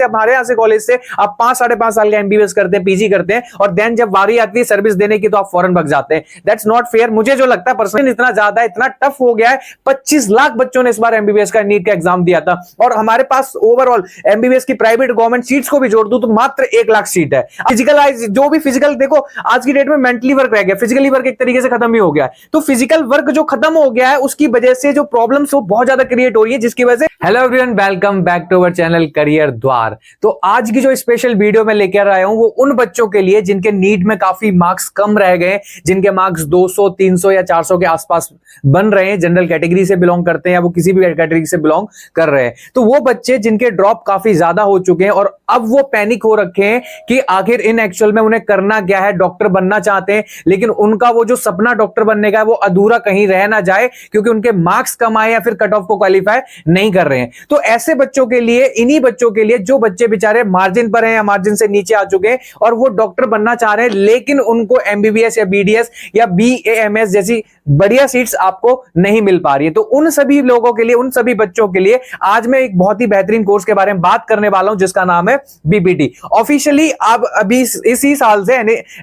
से हमारे यहाँ से कॉलेज से आप 5-5.5 साल का एमबीबीएस करते हैं, पीजी करते हैं, और देन जब बारी आती है सर्विस देने की तो आप फौरन भग जाते हैं। That's not fair. मुझे जो लगता है पर्सनली इतना ज्यादा, इतना टफ हो गया है। 25 लाख बच्चों ने इस बार एमबीबीएस का नीट का एग्जाम दिया था, और हमारे पास ओवरऑल एमबीबीएस की प्राइवेट गवर्नमेंट सीट्स को भी जोड़ दूं तो मात्र 1 लाख सीट है। फिजिकल जो भी फिजिकल देखो आज की डेट में मेंटली वर्क रह गया, फिजिकली वर्क एक तरीके से खत्म ही हो गया है। तो फिजिकल वर्क जो खत्म हो गया है उसकी वजह से जो प्रॉब्लम्स वो बहुत ज्यादा क्रिएट हो रही है, जिसकी वजह से hello everyone, welcome back to our channel career Dwar. तो आज की जो स्पेशल वीडियो मैं लेकर आया हूं वो उन बच्चों के लिए जिनके नीट में काफी मार्क्स कम रह गए, जिनके मार्क्स 200, 300 या 400 के आसपास बन रहे हैं, जनरल कैटेगरी से बिलोंग करते हैं या वो किसी भी कैटेगरी से बिलोंग कर रहे हैं। तो वो बच्चे जिनके ड्रॉप काफी ज्यादा हो चुके हैं और अब वो पैनिक हो रखे हैं कि आखिर इन एक्चुअल में उन्हें करना क्या है। डॉक्टर बनना चाहते हैं लेकिन उनका वो जो सपना डॉक्टर बनने का है वो अधूरा कहीं रह ना जाए क्योंकि उनके मार्क्स कम आए या फिर कट ऑफ को क्वालिफाई नहीं कर रहे हैं। तो ऐसे बच्चों के लिए, इन्हीं बच्चों के लिए जो बच्चे बेचारे मार्जिन पर हैं या मार्जिन से नीचे आ चुके हैं और वो डॉक्टर बनना चाह रहे हैं लेकिन उनको एमबीबीएस या बीडीएस या बीएएमएस जैसी बढ़िया सीट्स आपको नहीं मिल पा रही है। तो उन सभी लोगों के लिए, उन सभी बच्चों के लिए आज मैं एक बहुत ही बेहतरीन कोर्स के बारे में बात करने वाला हूं जिसका नाम है बीपीटी। ऑफिशियली अब अभी इसी साल से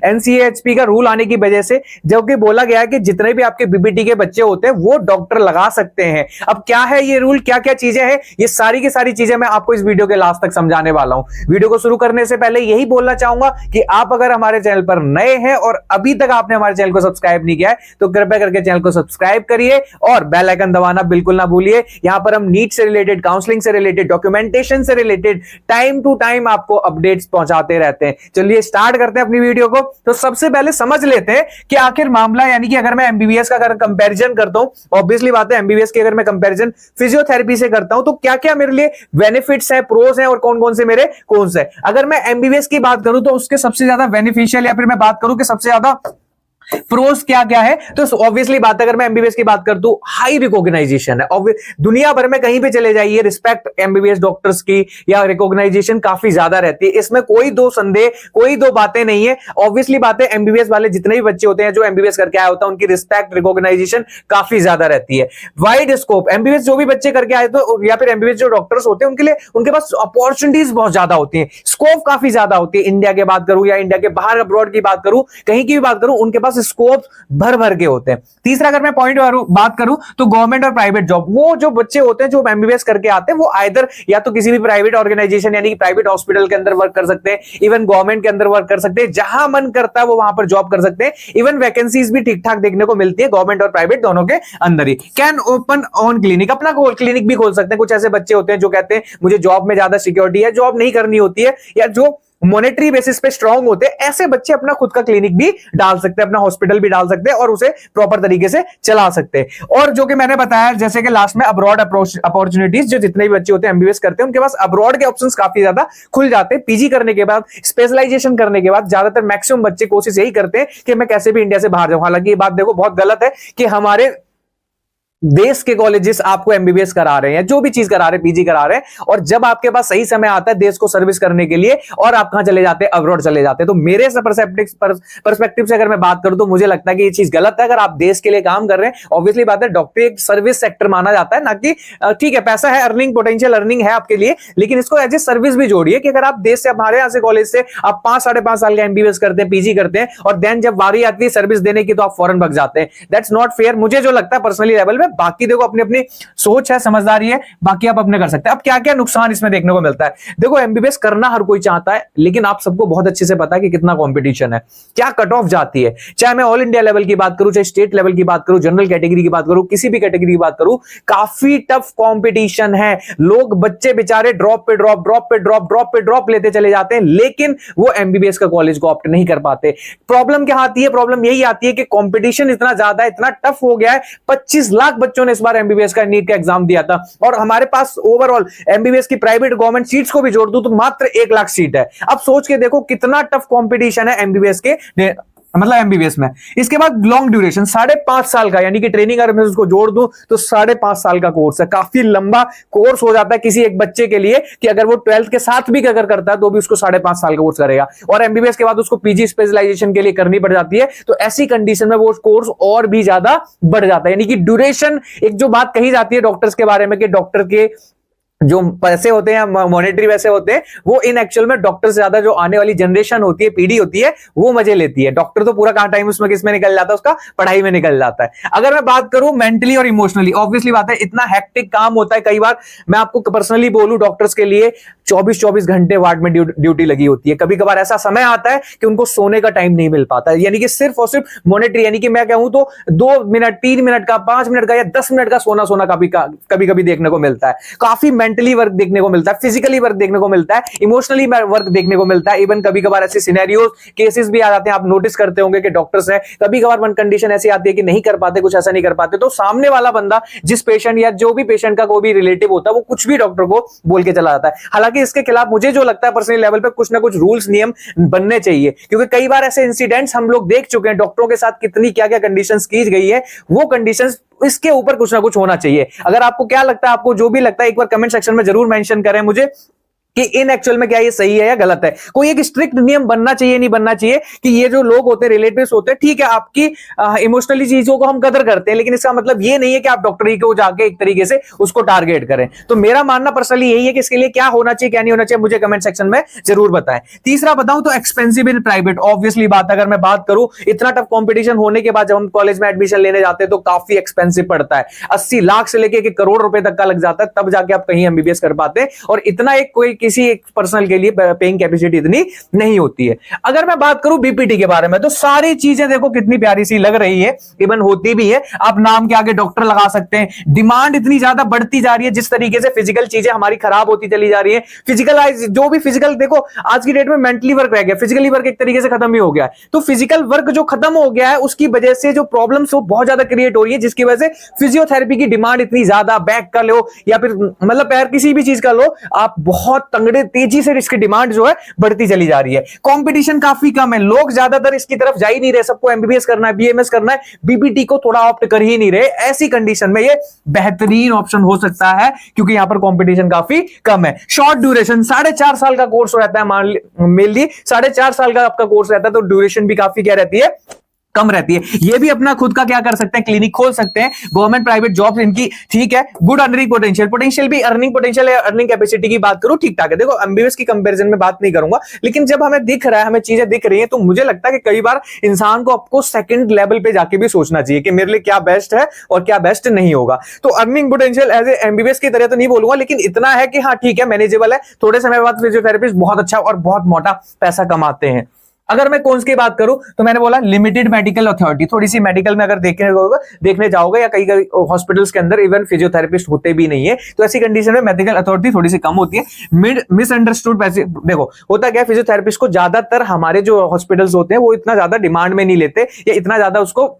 एनसीएचपी का रूल आने की वजह से जो कि बोला गया है कि जितने भी आपके बीपीटी के बच्चे होते हैं वो डॉक्टर लगा सकते हैं। अब क्या है ये रूल, क्या क्या चीजें हैं, ये सारी की सारी चीजें मैं आपको इस वीडियो के लास्ट तक समझाने वाला हूं। वीडियो को शुरू करने से पहले यही बोलना चाहूंगा कि आप अगर हमारे चैनल पर नए हैं और अभी तक आपने हमारे चैनल को सब्सक्राइब नहीं किया है तो कृपया करके चैनल को सब्सक्राइब करिए और बेल आइकन दबाना बिल्कुल ना भूलिए। यहां पर हम नीट से रिलेटेड, काउंसलिंग से रिलेटेड, डॉक्यूमेंटेशन से रिलेटेड टाइम टू टाइम आपको अपडेट्स पहुंचाते रहते हैं। चलिए स्टार्ट करते हैं अपनी वीडियो को। तो सबसे पहले समझ लेते हैं कि आखिर मामला, यानी कि अगर मैं एमबीबीएस का अगर कंपैरिजन करता हूं, ऑब्वियसली बात है एमबीबीएस की अगर मैं कंपैरिजन फिजियोथेरेपी से करता हूं तो क्या क्या मेरे लिए बेनिफिट्स है, प्रोस है और कौन कौन से मेरे कॉन्स है। अगर मैं एमबीबीएस की बात करूं तो उसके सबसे ज्यादा बेनिफिशियल, या फिर मैं बात करूं कि सबसे ज्यादा प्रोस क्या क्या है, तो ऑब्वियसली बात अगर मैं एमबीबीएस की बात कर दूं, हाई रिकॉग्नाइजेशन है। दुनिया भर में कहीं पे चले जाइए, रिस्पेक्ट एमबीबीएस डॉक्टर्स की या रिकॉग्नाइजेशन काफी ज्यादा रहती है। इसमें कोई दो संदेह, कोई दो बातें नहीं है। ऑब्वियसली बात है एमबीबीएस वाले जितने भी बच्चे होते हैं जो एमबीबीएस करके आए होता है उनकी रिस्पेक्ट, रिकॉग्नाइजेशन काफी ज्यादा रहती है। वाइड स्कोप, एमबीबीएस जो भी बच्चे करके आए तो या फिर एमबीबीएस जो डॉक्टर्स होते हैं उनके लिए, उनके पास अपॉर्चुनिटीज बहुत ज्यादा होती है, स्कोप काफी ज्यादा होती है। इंडिया की बात करूं या इंडिया के बाहर अब्रॉड की बात करूं, कहीं की भी बात करूं, उनके पास स्कोप भर भर के होते हैं। तीसरा अगर मैं पॉइंट बात करूं तो गवर्नमेंट और प्राइवेट जॉब, वो जो बच्चे होते हैं जो एमबीबीएस करके आते हैं वो आइदर या तो किसी भी प्राइवेट ऑर्गेनाइजेशन यानी कि प्राइवेट हॉस्पिटल के अंदर वर्क कर सकते हैं, इवन गवर्नमेंट के अंदर वर्क कर सकते हैं, जहां मन करता है वो वहां पर जॉब कर सकते हैं। इवन वैकेंसीज भी ठीक ठाक देखने को मिलती है गवर्नमेंट और प्राइवेट दोनों के अंदर ही। कैन ओपन ऑन क्लिनिक, अपना क्लिनिक भी खोल सकते हैं। कुछ ऐसे बच्चे होते हैं जो कहते हैं मुझे जॉब में ज्यादा सिक्योरिटी है, जॉब नहीं करनी होती है, या जो मॉनेटरी बेसिस पे स्ट्रांग होते हैं, ऐसे बच्चे अपना खुद का क्लिनिक भी डाल सकते हैं, अपना हॉस्पिटल भी डाल सकते हैं और उसे प्रॉपर तरीके से चला सकते हैं। और जो कि मैंने बताया जैसे कि लास्ट में अब्रॉड अपॉर्चुनिटीज, जो जितने भी बच्चे होते हैं एमबीबीएस करते हैं उनके पास अब्रॉड के ऑप्शंस काफी ज्यादा खुल जाते हैं। पीजी करने के बाद, स्पेशलाइजेशन करने के बाद ज्यादातर मैक्सिमम बच्चे कोशिश यही करते हैं कि मैं कैसे भी इंडिया से बाहर जाऊं। हालांकि ये बात देखो बहुत गलत है कि हमारे देश के कॉलेजेस आपको एमबीबीएस करा रहे हैं, जो भी चीज करा रहे हैं, पीजी करा रहे हैं, और जब आपके पास सही समय आता है देश को सर्विस करने के लिए और आप कहां चले जाते हैं, अब्रॉड चले जाते हैं। तो मेरे पर्सपेक्टिव से अगर मैं बात करूं तो मुझे लगता है कि ये चीज गलत है। अगर आप देश के लिए काम कर रहे हैं, ऑब्वियसली बात है डॉक्टरी एक सर्विस सेक्टर माना जाता है, ना कि ठीक है पैसा है, अर्निंग पोटेंशियल अर्निंग है आपके लिए, लेकिन इसको एज ए सर्विस भी जोड़िए कि अगर आप देश से, हमारे यहाँ से कॉलेज से आप 5-5.5 साल का एमबीबीएस करते हैं, पीजी करते हैं, और देन जब बारी आती है सर्विस देने की तो आप फौरन भग जाते हैं। That's not fair. मुझे जो लगता है पर्सनली लेवल में, बाकी देखो अपनी अपनी सोच है, समझदारी है, बाकी आप अपने कर सकते हैं। अब क्या क्या नुकसान इसमें देखने को मिलता है, देखो एमबीबीएस करना हर कोई चाहता है लेकिन आप सबको बहुत अच्छे से पता है कि कितना कंपटीशन है, क्या कट ऑफ जाती है। चाहे मैं ऑल इंडिया लेवल की बात करूं, चाहे स्टेट लेवल की बात करूं, जनरल कैटेगरी की बात करूं, किसी भी कैटेगरी की बात करूं, काफी टफ कंपटीशन है। लोग, बच्चे बेचारे ड्रॉप पे ड्रॉप, ड्रॉप पे ड्रॉप, ड्रॉप पे ड्रॉप लेते चले जाते हैं लेकिन वो एमबीबीएस का कॉलेज को ऑप्ट नहीं कर पाते। प्रॉब्लम क्या आती है, प्रॉब्लम यही आती है कि कंपटीशन इतना ज्यादा, इतना टफ हो गया है। 25 लाख बच्चों ने इस बार एमबीबीएस का नीट का एग्जाम दिया था, और हमारे पास ओवरऑल एमबीबीएस की प्राइवेट गवर्नमेंट सीट्स को भी जोड़ दूं तो मात्र 1 लाख सीट है। अब सोच के देखो कितना टफ कंपटीशन है एमबीबीएस के, मतलब एमबीबीएस में। इसके बाद लॉन्ग ड्यूरेशन, 5.5 साल का, यानी कि ट्रेनिंग अगर मैं उसको जोड़ दूं तो 5.5 साल का कोर्स है। काफी लंबा कोर्स हो जाता है किसी एक बच्चे के लिए कि अगर वो 12th के साथ भी अगर करता है तो भी उसको 5.5 साल का कोर्स करेगा, और एमबीबीएस के बाद उसको पीजी स्पेशलाइजेशन के लिए करनी पड़ जाती है। तो ऐसी कंडीशन में वो कोर्स और भी ज्यादा बढ़ जाता है, यानी कि ड्यूरेशन, एक जो बात कही जाती है डॉक्टर्स के बारे में कि डॉक्टर के जो पैसे होते हैं, मॉनेटरी पैसे होते हैं, वो इन एक्चुअल में डॉक्टर से ज्यादा जो आने वाली जनरेशन होती है, पीढ़ी होती है, वो मजे लेती है। डॉक्टर तो पूरा कहां टाइम उसमें किसमें निकल जाता है, उसका पढ़ाई में निकल जाता है। अगर मैं बात करूं मेंटली और इमोशनली, ऑब्वियसली बात है, इतना हेक्टिक काम होता है। कई बार मैं आपको पर्सनली बोलूं, डॉक्टर्स के लिए 24-24 घंटे वार्ड में ड्यूटी लगी होती है। कभी कभार ऐसा समय आता है कि उनको सोने का टाइम नहीं मिल पाता, यानी कि सिर्फ और सिर्फ मॉनेटरी, यानी कि मैं कहूं तो 2 मिनट 3 मिनट का, 5 मिनट का या 10 मिनट का सोना कभी कभी देखने को मिलता है। काफी मेंटली वर्क देखने को मिलता है, फिजिकली वर्क देखने को मिलता है, इमोशनली वर्क देखने को मिलता है। इवन कभी कभार ऐसे सिनेरियोज, केसेस भी आ जाते हैं, आप नोटिस करते होंगे कि डॉक्टर्स हैं, कभी कभार वन कंडीशन ऐसी आती है कि नहीं कर पाते, कुछ ऐसा नहीं कर पाते, तो सामने वाला बंदा, जिस पेशेंट या जो भी पेशेंट का कोई भी रिलेटिव होता है, वो कुछ भी डॉक्टर को बोल के चला जाता है। हालांकि इसके खिलाफ मुझे जो लगता है पर्सनल लेवल पे कुछ ना कुछ रूल्स नियम बनने चाहिए, क्योंकि कई बार ऐसे इंसिडेंट्स हम लोग देख चुके हैं, डॉक्टरों के साथ कितनी क्या क्या कंडीशंस की गई है, वो कंडीशंस, इसके ऊपर कुछ ना कुछ होना चाहिए। अगर आपको क्या लगता है, आपको जो भी लगता है, एक बार कमेंट सेक्शन में जरूर मेंशन करें मुझे कि इन एक्चुअल में क्या ये सही है या गलत है। कोई एक स्ट्रिक्ट नियम बनना चाहिए, नहीं बनना चाहिए, कि ये जो लोग होते हैं, रिलेटिव्स होते हैं, ठीक है, आपकी इमोशनली चीजों को हम कदर करते हैं, लेकिन इसका मतलब ये नहीं है कि आप डॉक्टर ही को जाके एक तरीके से उसको टारगेट करें। तो मेरा मानना पर्सनली यही है कि इसके लिए क्या होना चाहिए, क्या नहीं होना चाहिए, मुझे कमेंट सेक्शन में जरूर बताएं। तीसरा बताऊं तो एक्सपेंसिव इन प्राइवेट, ऑब्वियसली बात, अगर मैं बात करूं, इतना टफ कॉम्पिटिशन होने के बाद जब हम कॉलेज में एडमिशन लेने जाते हैं तो काफी एक्सपेंसिव पड़ता है। 80 लाख से लेके 1 करोड़ रुपए तक का लग जाता है, तब जाके आप कहीं एमबीबीएस कर पाते हैं, और इतना एक कोई किसी एक पर्सनल के लिए पेइंग कैपेसिटी इतनी नहीं होती है। अगर मैं बात करूं बीपीटी के बारे में, तो सारी चीजें देखो कितनी प्यारी सी लग रही है, इवन होती भी है, आप नाम के आगे डॉक्टर लगा सकते हैं। डिमांड इतनी ज्यादा बढ़ती जा रही है, जिस तरीके से फिजिकल चीजें हमारी खराब होती चली जा रही है, फिजिकलाइज जो भी फिजिकल, देखो आज की डेट में मेंटली वर्क रह गया, फिजिकली वर्क एक तरीके से खत्म ही हो गया है। तो फिजिकल वर्क जो खत्म हो गया है, उसकी वजह से जो प्रॉब्लम्स वो बहुत ज्यादा क्रिएट हो रही है, जिसकी वजह से फिजियोथेरेपी की डिमांड इतनी ज्यादा, बैक का लो या फिर मतलब पैर किसी भी चीज का लो, आप बहुत तंगड़े तेजी से इसकी डिमांड जो है बढ़ती चली जा रही है। कंपटीशन काफी कम है, लोग ज्यादातर इसकी तरफ जा ही नहीं रहे, सबको एमबीबीएस करना है, बीएमएस करना है, बीपीटी को थोड़ा ऑप्ट कर ही नहीं रहे। ऐसी कंडीशन में ये बेहतरीन ऑप्शन हो सकता है, क्योंकि यहां पर कंपटीशन काफी कम है। शॉर्ट ड्यूरेशन, 4.5 साल का कोर्स रहता है, मेनली 4.5 साल का आपका कोर्स रहता है, तो ड्यूरेशन भी काफी क्या रहती है, कम रहती है। ये भी अपना खुद का क्या कर सकते हैं, क्लिनिक खोल सकते हैं। गवर्नमेंट प्राइवेट जॉब्स इनकी ठीक है, गुड अर्निंग पोटेंशियल भी, अर्निंग पोटेंशियल या अर्निंग कैपेसिटी की बात करूं, ठीक ठाक है। देखो एमबीबीएस की कंपैरिजन में बात नहीं करूंगा, लेकिन जब हमें दिख रहा है, हमें चीजें दिख रही हैं, तो मुझे लगता है कि कई बार इंसान को आपको सेकंड लेवल पे जाके भी सोचना चाहिए कि मेरे लिए क्या बेस्ट है और क्या बेस्ट नहीं होगा। तो earning potential as a MBBS की तरह तो नहीं बोलूंगा, लेकिन इतना है कि हाँ ठीक है, मैनेजेबल है। थोड़े समय बाद फिजियोथेरेपिस्ट बहुत अच्छा और बहुत मोटा पैसा कमाते हैं। अगर मैं कौन की बात करूं, तो मैंने बोला लिमिटेड मेडिकल अथॉरिटी, थोड़ी सी मेडिकल में अगर देखने जाओगे या कई हॉस्पिटल्स के अंदर इवन फिजियोथेरेपिस्ट होते भी नहीं है, तो ऐसी कंडीशन में मेडिकल अथॉरिटी थोड़ी सी कम होती है। मिसअंडरस्टूड पैसे, देखो होता क्या है, फिजियोथेरेपिस्ट को ज्यादातर हमारे जो हॉस्पिटल्स होते हैं वो इतना ज्यादा डिमांड में नहीं लेते या इतना ज्यादा उसको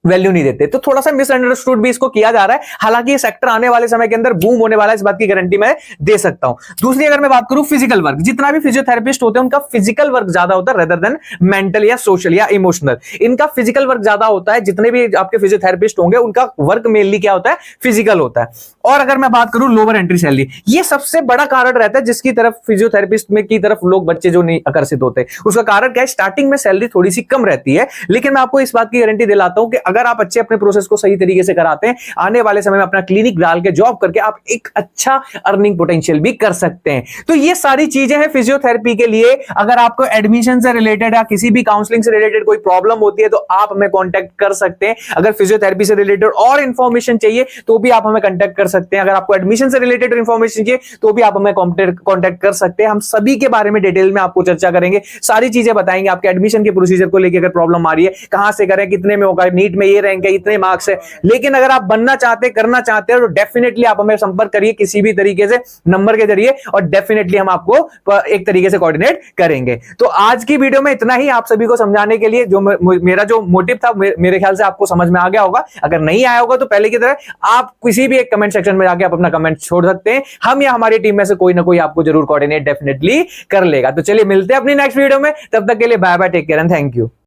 वैल्यू नहीं देते, तो थोड़ा सा मिसअंडरस्टूड भी इसको किया जा रहा है। हालांकि ये सेक्टर आने वाले समय के अंदर बूम होने वाला है, इस बात की गारंटी मैं दे सकता हूं। दूसरी अगर मैं बात करूं फिजिकल वर्क, जितना भी फिजियोथेरेपिस्ट होते हैं उनका फिजिकल वर्क ज्यादा होता है रेदर देन मेंटल या सोशल या इमोशनल। इनका फिजिकल वर्क ज्यादा होता है, जितने भी आपके फिजियोथेरेपिस्ट होंगे उनका वर्क मेनली क्या होता है, फिजिकल होता है। और अगर मैं बात करूं लोअर एंट्री सैलरी, ये सबसे बड़ा कारण रहता है जिसकी तरफ फिजियोथेरेपिस्ट में की तरफ लोग बच्चे जो नहीं आकर्षित होते। उसका कारण क्या है, स्टार्टिंग में सैलरी थोड़ी सी कम रहती है, लेकिन मैं आपको इस बात की गारंटी दिलाता हूं कि अगर आप अच्छे अपने प्रोसेस को सही तरीके से कराते हैं, आने वाले समय में अपना क्लिनिक डाल के जॉब करके आप एक अच्छा अर्निंग पोटेंशियल भी कर सकते हैं। तो ये सारी चीजें हैं फिजियोथेरेपी के लिए। अगर आपको एडमिशन से रिलेटेड या किसी भी काउंसलिंग से रिलेटेड कोई प्रॉब्लम होती है तो आप हमें कांटेक्ट कर सकते हैं। अगर फिजियोथेरेपी से रिलेटेड और इंफॉर्मेशन चाहिए तो भी आप हमें कांटेक्ट कर सकते हैं। अगर आपको एडमिशन से रिलेटेड इंफॉर्मेशन चाहिए तो भी आप हमें कांटेक्ट कर सकते हैं। हम सभी के बारे में डिटेल में आपको चर्चा करेंगे, सारी चीजें बताएंगे। आपके एडमिशन के प्रोसीजर को लेकर अगर प्रॉब्लम आ रही है, कहां से करें, कितने में होगा, नीट में ये रैंक है, इतने मार्क्स है। लेकिन अगर आप बनना चाहते, करना चाहते हैं, तो डेफिनेटली आप हमें संपर्क करिए किसी भी तरीके से नंबर के जरिए, और डेफिनेटली हम आपको एक तरीके से कोऑर्डिनेट करेंगे। तो आज की वीडियो में इतना ही, आप सभी को समझाने के लिए। जो मेरा जो मोटिव था मेरे ख्याल से आपको समझ में आ गया होगा। अगर नहीं आया होगा तो पहले की तरह आप किसी भी एक कमेंट सेक्शन में जाके आप अपना कमेंट छोड़ सकते हैं। हम या हमारी टीम में से कोई ना कोई आपको जरूर कोऑर्डिनेट डेफिनेटली कर लेगा। तो चलिए मिलते हैं अपनी नेक्स्ट वीडियो में, तब तक के लिए bye bye, take care and thank you.